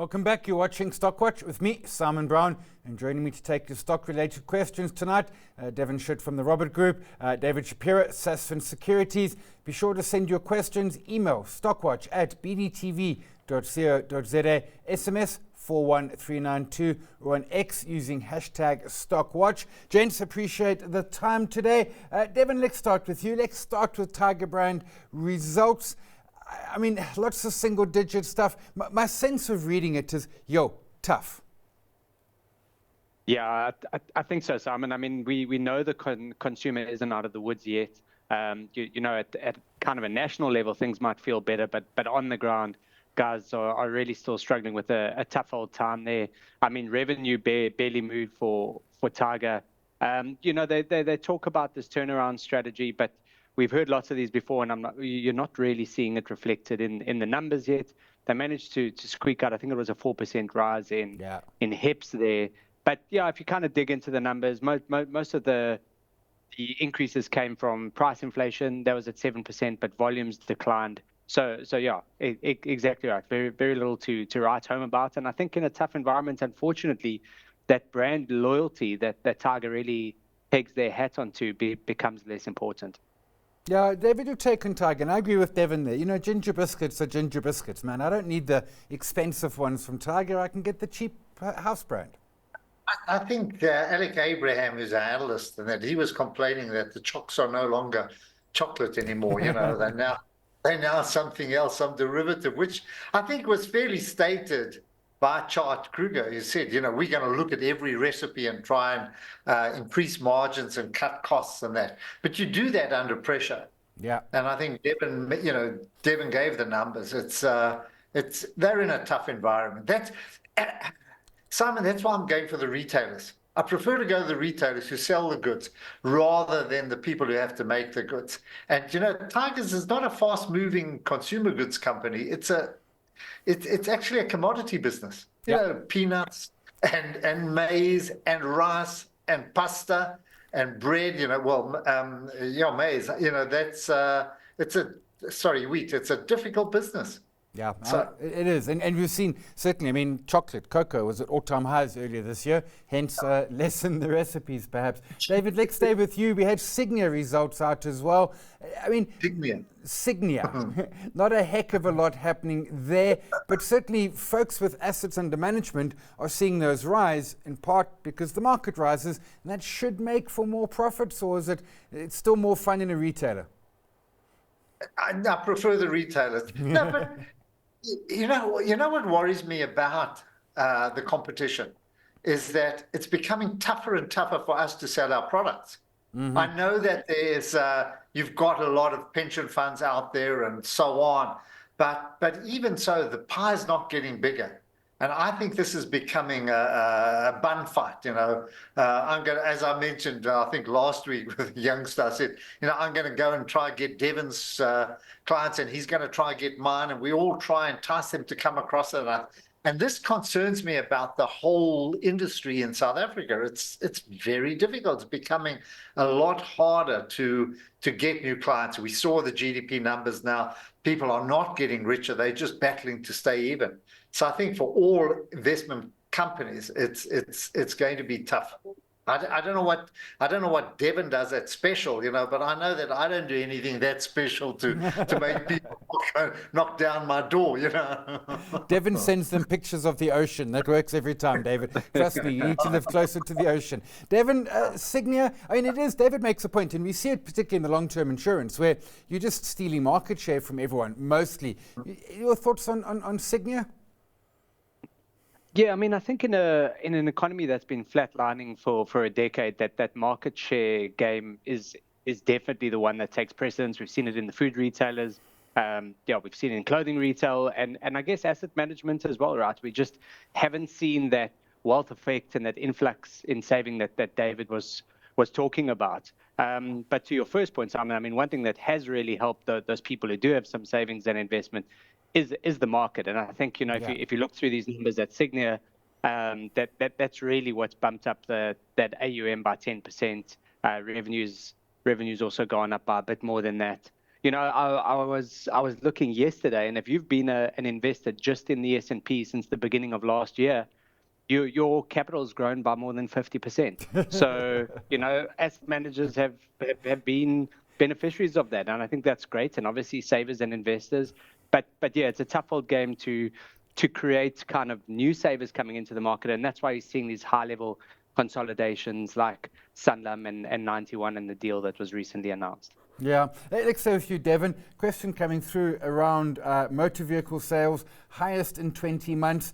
Welcome back. You're watching Stockwatch with me, Simon Brown, and joining me to take your stock-related questions tonight, Devin Shutte from the Robert Group, David Shapiro, Sasfin Securities. Be sure to send your questions. Email stockwatch@bdtv.co.za, SMS 41392, or on X using hashtag Stockwatch. Gents, appreciate the time today. Devin, let's start with you. Let's start with Tiger Brand results. I mean, lots of single-digit stuff. My sense of reading it is, tough. Yeah, I think so, Simon. I mean, we know the consumer isn't out of the woods yet. You know, at kind of a national level, things might feel better, but on the ground, guys are really still struggling with a tough old time there. I mean, revenue barely moved for Tiger. You know, they talk about this turnaround strategy, but we've heard lots of these before, and you're not really seeing it reflected in the numbers yet. They managed to squeak out, I think it was a 4% rise in HEPS there. But yeah, if you kind of dig into the numbers, most of the increases came from price inflation. That was at 7%, but volumes declined. So yeah, exactly right. Very little to write home about. And I think in a tough environment, unfortunately, that brand loyalty that Tiger really pegs their hat onto becomes less important. Yeah, David, you've taken Tiger, and I agree with Devin there. You know, ginger biscuits are ginger biscuits, man. I don't need the expensive ones from Tiger. I can get the cheap house brand. I think Alec Abraham is an analyst, and that he was complaining that the chocks are no longer chocolate anymore. You know, they're now something else, some derivative, which I think was fairly stated by Chart Kruger. He said, you know, we're going to look at every recipe and try and increase margins and cut costs and that. But you do that under pressure. Yeah. And I think Devin gave the numbers. They're in a tough environment. Simon, that's why I'm going for the retailers. I prefer to go to the retailers who sell the goods rather than the people who have to make the goods. And, you know, Tigers is not a fast-moving consumer goods company. It's actually a commodity business. You know, peanuts and maize and rice and pasta and bread. You know, maize. You know, wheat. It's a difficult business. Yeah, it is. And we've seen, certainly, I mean, chocolate, cocoa was at all-time highs earlier this year, hence lessen the recipes, perhaps. David, let's stay with you. We had Sygnia results out as well. I mean, Sygnia. Not a heck of a lot happening there, but certainly folks with assets under management are seeing those rise, in part because the market rises, and that should make for more profits, or is it's still more fun in a retailer? I prefer the retailers. No, but you know what worries me about the competition is that it's becoming tougher and tougher for us to sell our products. I know that you've got a lot of pension funds out there and so on, but even so, the pie's not getting bigger. And I think this is becoming a bun fight. You know, as I mentioned, I think last week with a youngster, I said, you know, I'm going to go and try get Devin's clients, and he's going to try get mine, and we all try and entice them to come across it. And this concerns me about the whole industry in South Africa. It's very difficult. It's becoming a lot harder to get new clients. We saw the GDP numbers now. People are not getting richer. They're just battling to stay even. So I think for all investment companies, it's going to be tough. I don't know what Devin does that's special, you know, but I know that I don't do anything that special to make people knock down my door, you know. Devin sends them pictures of the ocean. That works every time, David. Trust me, you need to live closer to the ocean. Devin, Sygnia, I mean, David makes a point, and we see it particularly in the long-term insurance, where you're just stealing market share from everyone, mostly. Your thoughts on Sygnia? Yeah, I mean, I think in an economy that's been flatlining for a decade, that market share game is definitely the one that takes precedence. We've seen it in the food retailers. We've seen it in clothing retail and I guess asset management as well, right? We just haven't seen that wealth effect and that influx in saving that David was talking about. But to your first point, Simon, I mean, one thing that has really helped those people who do have some savings and investment is the market. And I think, you know, if you look through these numbers at Sygnia, that's really what's bumped up that AUM by 10%. Revenues also gone up by a bit more than that. I was looking yesterday, and if you've been an investor just in the S&P since the beginning of last year, your capital has grown by more than 50%. So, asset managers have been beneficiaries of that. And I think that's great. And obviously savers and investors. But yeah, it's a tough old game to create kind of new savers coming into the market. And that's why you're seeing these high level consolidations like Sanlam and 91 and the deal that was recently announced. Yeah, let's say with you, Devin. Question coming through around motor vehicle sales, highest in 20 months.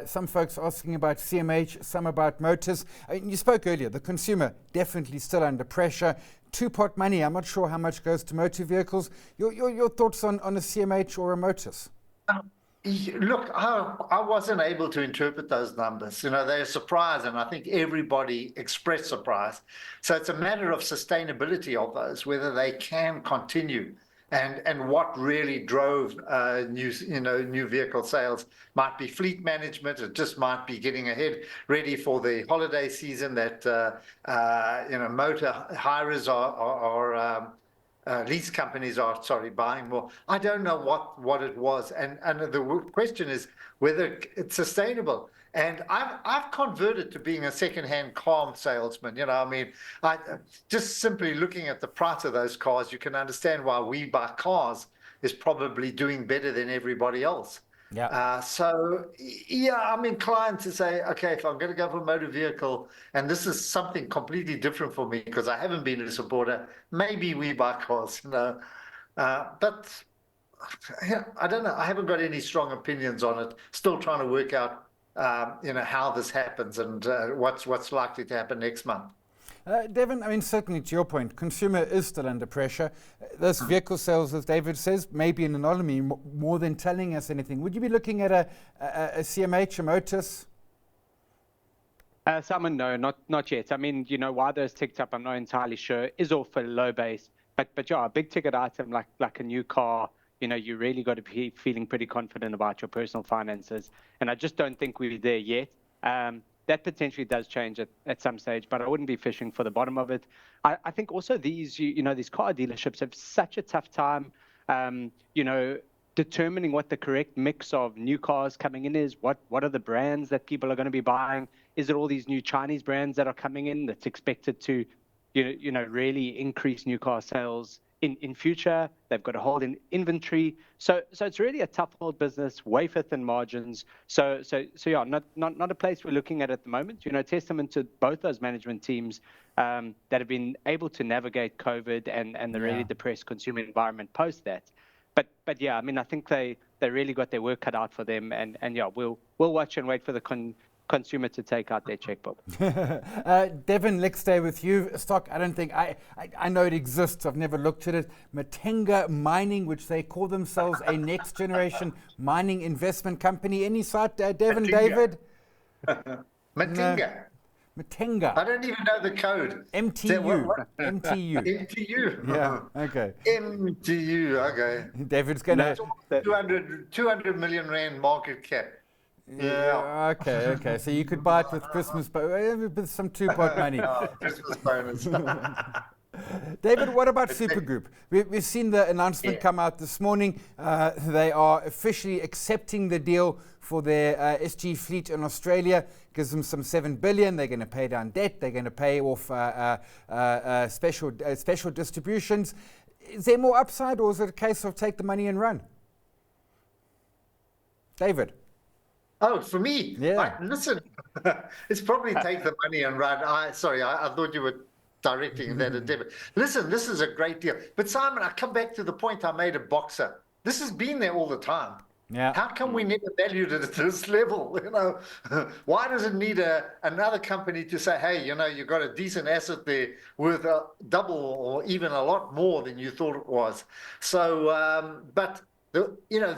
Some folks asking about CMH, some about motors. You spoke earlier, the consumer definitely still under pressure. Two-pot money, I'm not sure how much goes to motor vehicles. Your thoughts on a CMH or a motors? Look, I wasn't able to interpret those numbers. They're a surprise, and I think everybody expressed surprise. So it's a matter of sustainability of those, whether they can continue, and what really drove new vehicle sales. Might be fleet management. It just might be getting ahead, ready for the holiday season. That motor hires are lease companies are buying more. I don't know what it was, and the question is whether it's sustainable. And I've converted to being a second-hand car salesman. I just simply looking at the price of those cars, you can understand why We Buy Cars is probably doing better than everybody else. Yeah. So yeah, I'm inclined to say, okay, if I'm going to go for a motor vehicle, and this is something completely different for me because I haven't been a supporter, maybe We Buy Cars, but yeah, I don't know. I haven't got any strong opinions on it. Still trying to work out, how this happens and what's likely to happen next month. Devin, certainly to your point, consumer is still under pressure. Those vehicle sales, as David says, may be an anomaly more than telling us anything. Would you be looking at a CMH, a Motus? Simon, no, not yet. Why those ticked up, I'm not entirely sure. Is off a low base, but yeah, a big ticket item like a new car. You really got to be feeling pretty confident about your personal finances, and I just don't think we're there yet. That potentially does change at some stage, but I wouldn't be fishing for the bottom of it. I think also these car dealerships have such a tough time, determining what the correct mix of new cars coming in is. What are the brands that people are going to be buying? Is it all these new Chinese brands that are coming in that's expected to, really increase new car sales in future? They've got to hold in inventory. So it's really a tough old business, wafer thin margins. So yeah, not a place we're looking at the moment. Testament to both those management teams that have been able to navigate COVID and the really depressed consumer environment post that. But yeah, I think they really got their work cut out for them, and yeah, we'll watch and wait for the consumer to take out their checkbook. Devin, let's stay with you. Stock, I don't think, I know it exists. I've never looked at it. Matenga Mining, which they call themselves a next generation mining investment company. Any sight, Devin, David? Matenga. Matenga. I don't even know the code. MTU. MTU. Yeah, okay. MTU, okay. David's going to... 200 million rand market cap. Yeah. Okay. So you could buy it with Christmas, with some two-pot money. Christmas bonus. David, what about Supergroup? We've seen the announcement come out this morning. They are officially accepting the deal for their SG fleet in Australia. Gives them some 7 billion. They're going to pay down debt. They're going to pay off special distributions. Is there more upside, or is it a case of take the money and run? David. Oh, for me? Yeah. Listen, it's probably take the money and run. I thought you were directing that at Devin. Listen, this is a great deal. But Simon, I come back to the point I made at Boxer. This has been there all the time. Yeah. How come we never valued it at this level? Why does it need another company to say, hey, you've got a decent asset there worth double or even a lot more than you thought it was. So, but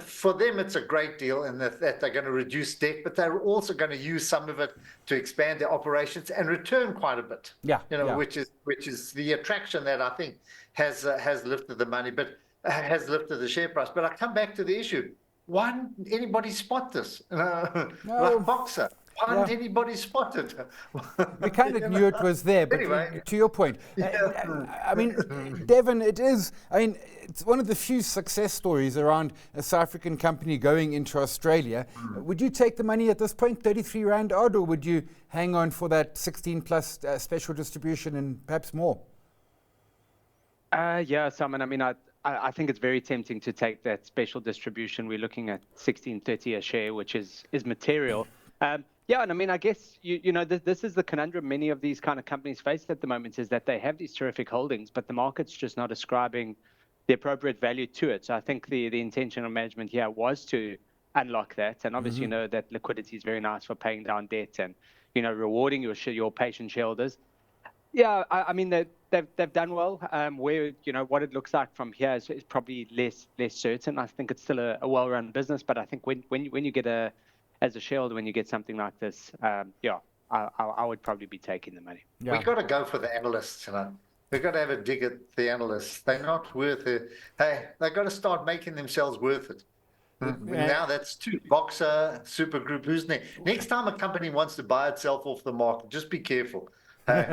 for them, it's a great deal in that they're going to reduce debt, but they're also going to use some of it to expand their operations and return quite a bit. Yeah. Which is the attraction that I think has lifted the money, but has lifted the share price. But I come back to the issue: why didn't anybody spot this? No. Like Boxer. Why hadn't anybody spotted? We kind of knew it was there, but Anyway. to your point, I mean, Devin, it's one of the few success stories around a South African company going into Australia. Would you take the money at this point, 33 Rand odd, or would you hang on for that 16 plus special distribution and perhaps more? Yeah, Simon, I think it's very tempting to take that special distribution. We're looking at 16.30 a share, which is material. Yeah, and I guess this is the conundrum many of these kind of companies face at the moment, is that they have these terrific holdings, but the market's just not ascribing the appropriate value to it. So I think the intention of management here was to unlock that, and obviously that liquidity is very nice for paying down debt and rewarding your patient shareholders. Yeah, I mean they've done well. Where what it looks like from here is probably less certain. I think it's still a well-run business, but I think when you get as a shareholder, when you get something like this, I would probably be taking the money. Yeah. We've got to go for the analysts, We've got to have a dig at the analysts. They're not worth it. Hey, they've got to start making themselves worth it. Now that's two. Boxer, Super Group, who's next? Next time a company wants to buy itself off the market, just be careful. Hey,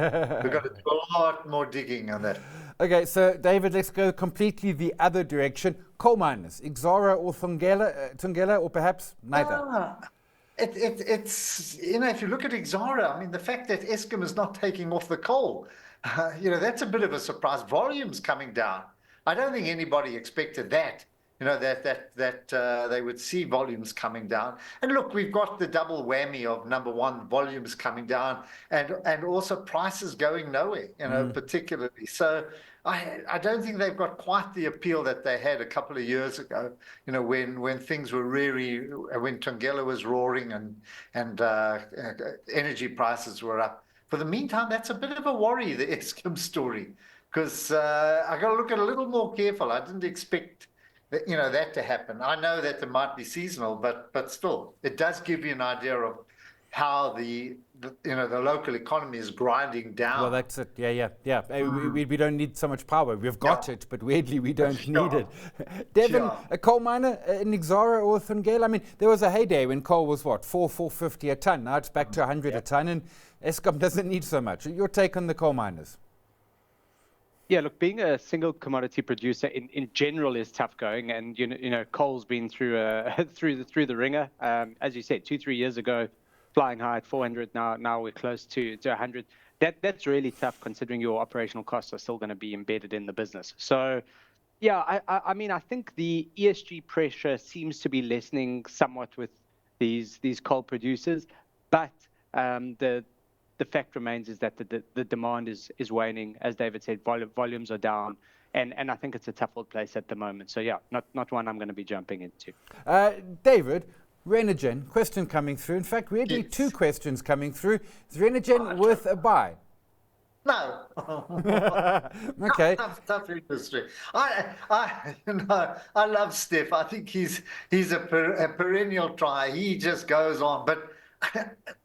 we've got to do a lot more digging on that. Okay, so David, let's go completely the other direction. Coal miners, Exxaro or Thungela, or perhaps neither. It's if you look at Exxaro, the fact that Eskom is not taking off the coal, that's a bit of a surprise. Volumes coming down. I don't think anybody expected that. That they would see volumes coming down. And look, we've got the double whammy of number one, volumes coming down, and also prices going nowhere, particularly. So I don't think they've got quite the appeal that they had a couple of years ago, when things were really, when Thungela was roaring and energy prices were up. For the meantime, that's a bit of a worry, the Eskom story, because I got to look at it a little more careful. I didn't expect that to happen. I know that it might be seasonal, but still, it does give you an idea of how the local economy is grinding down. Well, that's it. Yeah. We don't need so much power. We've got it, but weirdly, we don't need it. Devin, a coal miner in Exxaro or Thungela? There was a heyday when coal was what, $450 a ton. Now it's back to 100 a ton, and Eskom doesn't need so much. Your take on the coal miners? Yeah, look, being a single commodity producer in general is tough going, and coal's been through the ringer. As you said, 2-3 years ago, flying high at 400. Now we're close to 100. That's really tough, considering your operational costs are still going to be embedded in the business. So, yeah, I think the ESG pressure seems to be lessening somewhat with these coal producers, but the fact remains is that the demand is waning. As David said, volumes are down, and I think it's a tough old place at the moment. So yeah, not one I'm going to be jumping into. David, Renergen, question coming through. In fact, weirdly, two questions coming through. Is Renergen worth a buy? No. Okay. Tough industry. I love Steph. I think he's a perennial try. He just goes on, but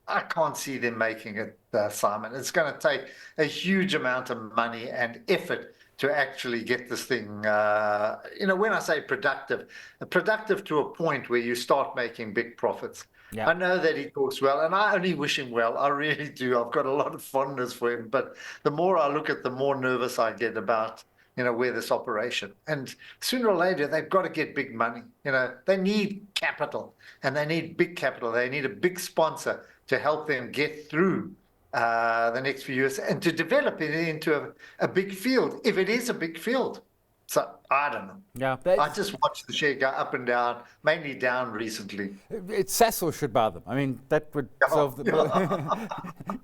I can't see them making it, Simon. It's going to take a huge amount of money and effort to actually get this thing, when I say productive to a point where you start making big profits. Yeah. I know that he talks well, and I only wish him well. I really do. I've got a lot of fondness for him, but the more I look at, the more nervous I get about where this operation. And sooner or later, they've got to get big money. They need capital, and they need big capital. They need a big sponsor to help them get through the next few years and to develop it into a big field, if it is a big field. So, I don't know. Yeah, I just watched the share go up and down, mainly down recently. Sasfin should buy them. That would solve the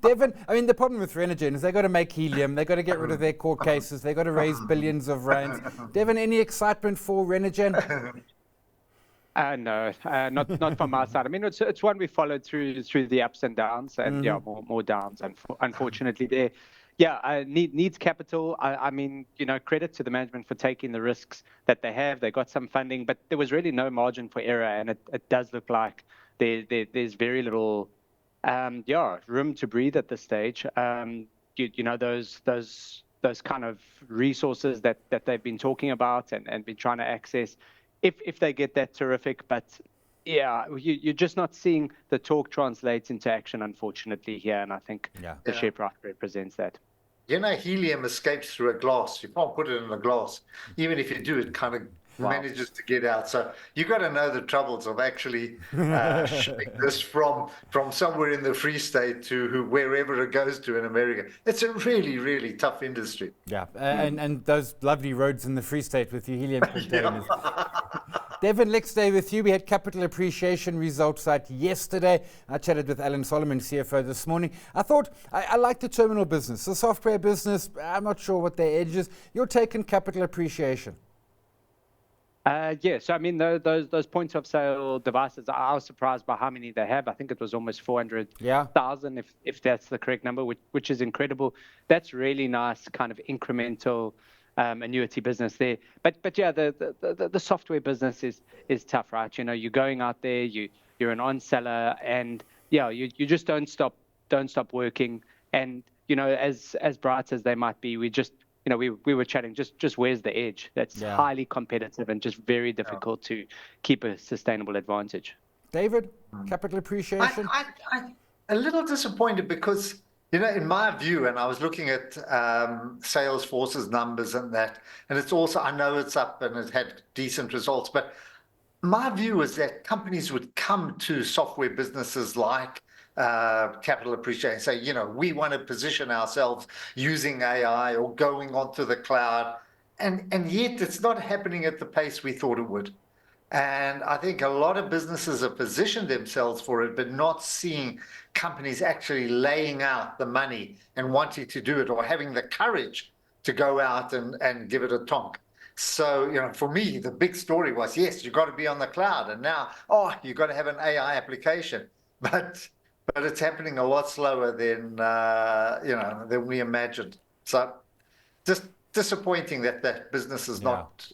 Devin, the problem with Renergen is they've got to make helium, they've got to get rid of their court cases, they've got to raise billions of rands. Devin, any excitement for Renergen? No, not from our side. It's one we followed through the ups and downs, and more downs, unfortunately there. Yeah, needs capital. Credit to the management for taking the risks that they have. They got some funding, but there was really no margin for error, and it does look like there's very little room to breathe at this stage. Those kind of resources that they've been talking about and been trying to access. If they get that, terrific, but Yeah, you're just not seeing the talk translate into action, unfortunately, here. And I think the share price represents that. Helium escapes through a glass. You can't put it in a glass. Even if you do, it kind of manages to get out. So you got to know the troubles of actually shipping this from somewhere in the Free State to wherever it goes to in America. It's a really, really tough industry. Yeah, and those lovely roads in the Free State with your helium containers. Devin, let's stay with you. We had capital appreciation results out yesterday. I chatted with Alan Solomon, CFO, this morning. I thought, I like the terminal business. The software business, I'm not sure what their edge is. You're taking capital appreciation. So I mean, those points of sale devices, I was surprised by how many they have. I think it was almost 400,000, if that's the correct number, which is incredible. That's really nice, kind of incremental annuity business there. But yeah, the software business is tough, right? You're going out there, you're an on seller, and yeah, you just don't stop working. And as bright as they might be, we just we were chatting, just where's the edge? That's highly competitive and just very difficult to keep a sustainable advantage. David, capital appreciation? I'm a little disappointed because, in my view, and I was looking at Salesforce's numbers and that, and it's also, I know it's up and it had decent results, but my view is that companies would come to software businesses like capital appreciation, say, we want to position ourselves using AI or going onto the cloud, and yet it's not happening at the pace we thought it would. And I think a lot of businesses have positioned themselves for it, but not seeing companies actually laying out the money and wanting to do it or having the courage to go out and give it a tonk. So, for me, the big story was, yes, you've got to be on the cloud. And now, you've got to have an AI application. But it's happening a lot slower than we imagined. So just disappointing that business is not,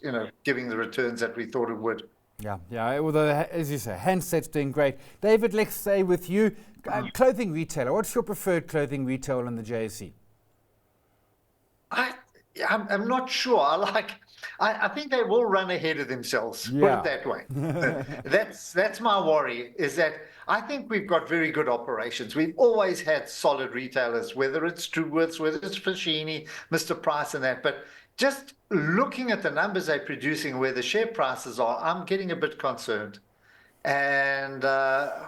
giving the returns that we thought it would. Yeah. Although, as you say, handset's doing great. David, let's stay with you. Clothing retailer. What's your preferred clothing retailer in the JSE? I'm not sure. I think they will run ahead of themselves. Put it that way. That's my worry. Is that I think we've got very good operations. We've always had solid retailers, whether it's Truworths, whether it's Foschini, Mr. Price, and that. But just looking at the numbers they're producing, where the share prices are, I'm getting a bit concerned. And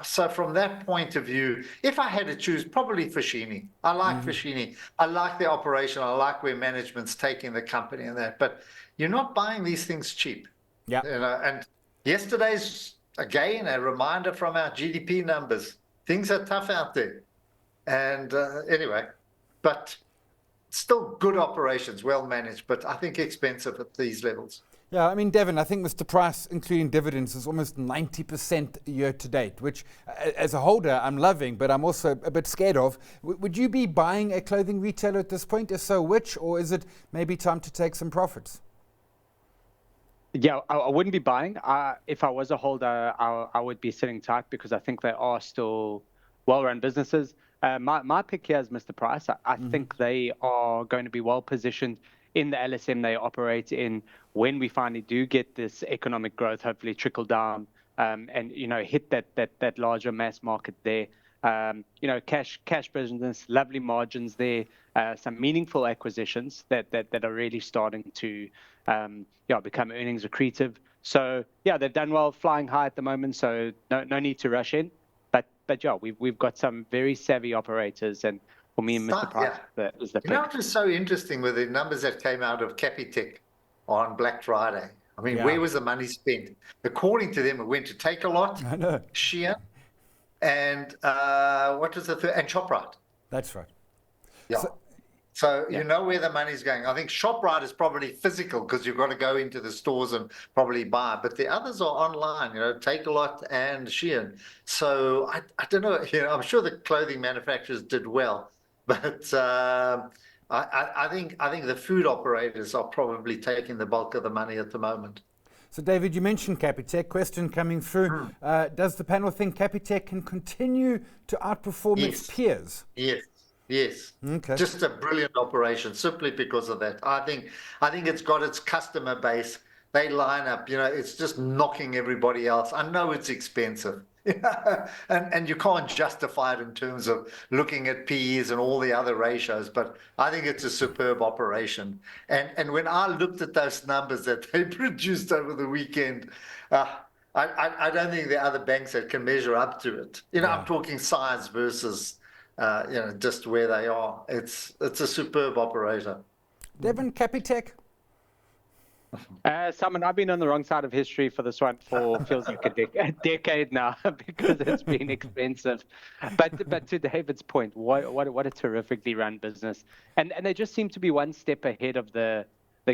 so from that point of view, if I had to choose, probably Foschini. I like Foschini. I like the operation. I like where management's taking the company and that. But you're not buying these things cheap. Yeah. And yesterday's, again, a reminder from our GDP numbers. Things are tough out there. And anyway, but still good operations, well managed, but I think expensive at these levels. Yeah, I mean, Devin, I think Mr. Price, including dividends, is almost 90% year to date, which as a holder, I'm loving, but I'm also a bit scared of. Would you be buying a clothing retailer at this point? If so, which? Or is it maybe time to take some profits? Yeah, I wouldn't be buying. If I was a holder, I would be sitting tight because I think they are still well-run businesses. My pick here is Mr. Price. I think they are going to be well-positioned in the LSM they operate in when we finally do get this economic growth, hopefully trickle down and, hit that larger mass market there. Cash business, lovely margins there, some meaningful acquisitions that are really starting to become earnings accretive. So yeah, they've done well, flying high at the moment. So no need to rush in. But yeah, we've got some very savvy operators, and for me, Mr. Price is the pick. It was so interesting with the numbers that came out of Capitec on Black Friday. I mean, where was the money spent? According to them, it went to Takealot, Shein, and what was the third? And ShopRite. That's right. Yeah. So you know where the money's going. I think ShopRite is probably physical because you've got to go into the stores and probably buy. But the others are online, Takealot and Shein. So I don't know. I'm sure the clothing manufacturers did well, but I think the food operators are probably taking the bulk of the money at the moment. So, David, you mentioned Capitec. Question coming through. Does the panel think Capitec can continue to outperform its peers? Yes. Okay. Just a brilliant operation, simply because of that. I think it's got its customer base. they line up. It's just knocking everybody else. I know it's expensive. And you can't justify it in terms of looking at PEs and all the other ratios, but I think it's a superb operation. And when I looked at those numbers that they produced over the weekend, I don't think there are other banks that can measure up to it. I'm talking size versus just where they are. It's a superb operator. Devin, Capitec. Simon, I've been on the wrong side of history for this one for feels like a decade now because it's been expensive. But to David's point, what a terrifically run business, and they just seem to be one step ahead of the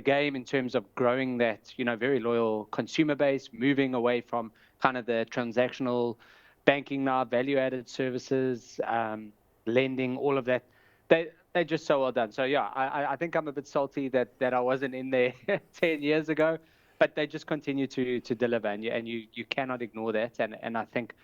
game in terms of growing that very loyal consumer base, moving away from kind of the transactional banking now, value-added services, lending, all of that. They're just so well done. So yeah, I think I'm a bit salty that I wasn't in there 10 years ago, but they just continue to deliver, and you cannot ignore that. And I think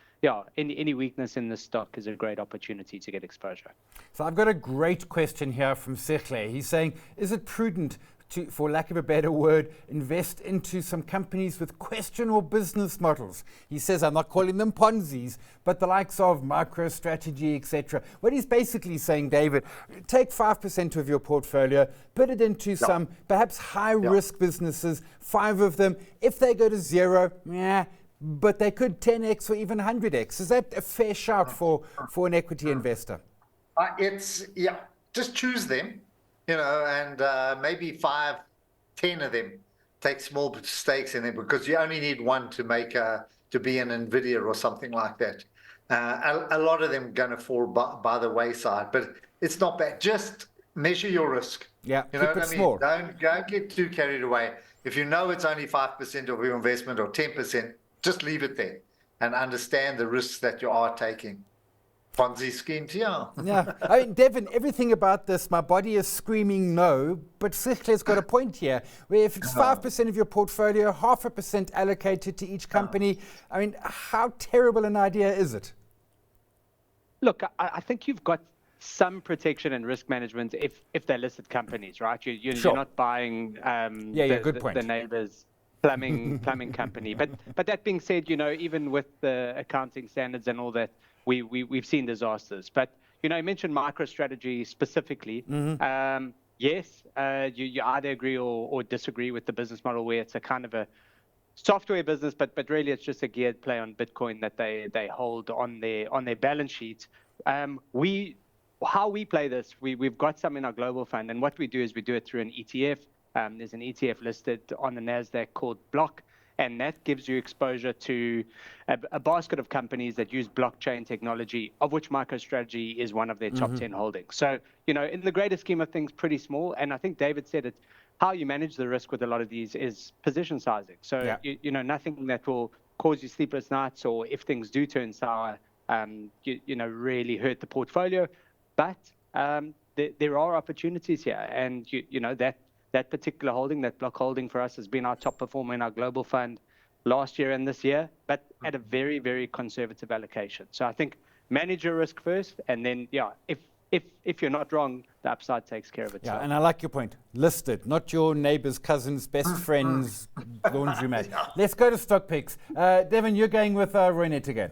any weakness in the stock is a great opportunity to get exposure. So I've got a great question here from Sykhle. He's saying, is it prudent to, for lack of a better word, invest into some companies with questionable business models? He says, I'm not calling them Ponzi's, but the likes of MicroStrategy, etc. What he's basically saying, David, take 5% of your portfolio, put it into some perhaps high-risk businesses, 5 of them. If they go to zero, but they could 10x or even 100x. Is that a fair shout for an equity investor? Just choose them. And maybe 5, 10 of them take small stakes in them, because you only need one to be an NVIDIA or something like that. A lot of them are going to fall by the wayside, but it's not bad. Just measure your risk. Yeah, keep it small. Don't get too carried away. If you know it's only 5% of your investment or 10%, just leave it there and understand the risks that you are taking. Ponzi schemes, yeah. I mean, Devin, everything about this, my body is screaming no, but Sikhle's got a point here, where if it's 5% of your portfolio, 0.5% allocated to each company, I mean, how terrible an idea is it? Look, I think you've got some protection and risk management if they're listed companies, right? You're not buying the neighbor's plumbing company. But that being said, even with the accounting standards and all that, we've seen disasters. But you mentioned MicroStrategy specifically. Yes, you either agree or disagree with the business model, where it's a kind of a software business, but really it's just a geared play on Bitcoin that they hold on their balance sheet. How we play this, we've got some in our global fund, and what we do is we do it through an ETF. There's an ETF listed on the NASDAQ called Block, and that gives you exposure to a basket of companies that use blockchain technology, of which MicroStrategy is one of their top 10 holdings. So, in the greater scheme of things, pretty small. And I think David said it, how you manage the risk with a lot of these is position sizing. So, nothing that will cause you sleepless nights, or if things do turn sour, really hurt the portfolio. But there are opportunities here. And, that particular holding, that Block holding for us, has been our top performer in our global fund last year and this year, but at a very, very conservative allocation. So I think manage your risk first, and then, if you're not wrong, the upside takes care of itself. Yeah, and I like your point. Listed, not your neighbor's cousin's best friend's laundromat. Let's go to stock picks. Devin, you're going with Renergen again.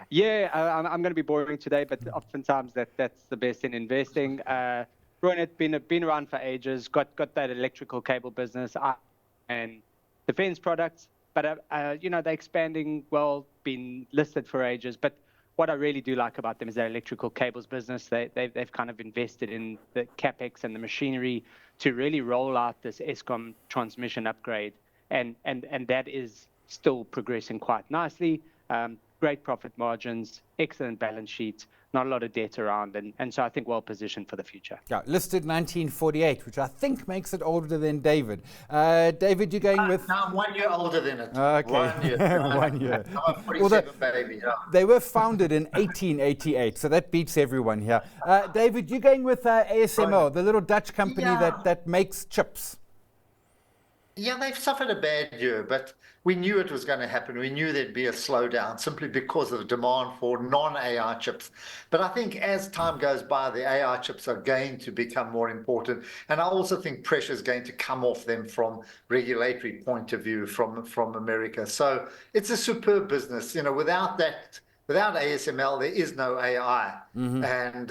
Yeah, I'm going to be boring today, but oftentimes that's the best in investing. Renergen been around for ages, got that electrical cable business and defense products, but they're expanding well, been listed for ages. But what I really do like about them is their electrical cables business. They've kind of invested in the capex and the machinery to really roll out this Eskom transmission upgrade, and that is still progressing quite nicely. Great profit margins, excellent balance sheet, not a lot of debt around, and so I think well positioned for the future. Yeah, listed 1948, which I think makes it older than David. David, you're going with... No, I'm 1 year older than it. Okay. 1 year. 1 year. I'm a 47 baby. Yeah. They were founded in 1888, so that beats everyone here. David, you're going with ASML, the little Dutch company that makes chips. Yeah, they've suffered a bad year, but we knew it was going to happen. We knew there'd be a slowdown simply because of the demand for non-AI chips. But I think as time goes by, the AI chips are going to become more important. And I also think pressure is going to come off them from regulatory point of view from America. So it's a superb business. Without that, without ASML, there is no AI. And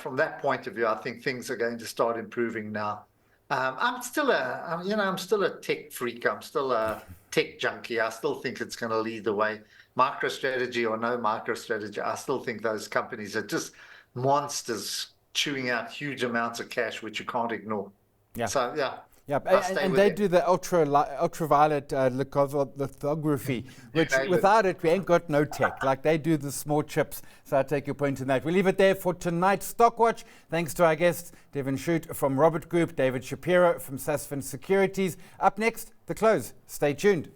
from that point of view, I think things are going to start improving now. I'm still a tech freak. I'm still a tech junkie. I still think it's going to lead the way. MicroStrategy or no MicroStrategy, I still think those companies are just monsters chewing out huge amounts of cash, which you can't ignore. Yeah. So yeah. Yeah, and they do the ultraviolet lithography, which without it, we ain't got no tech. Like they do the small chips. So I take your point in that. We leave it there for tonight's Stock Watch. Thanks to our guests, Devin Shutte from Robert Group, David Shapiro from Sasfin Securities. Up next, the close. Stay tuned.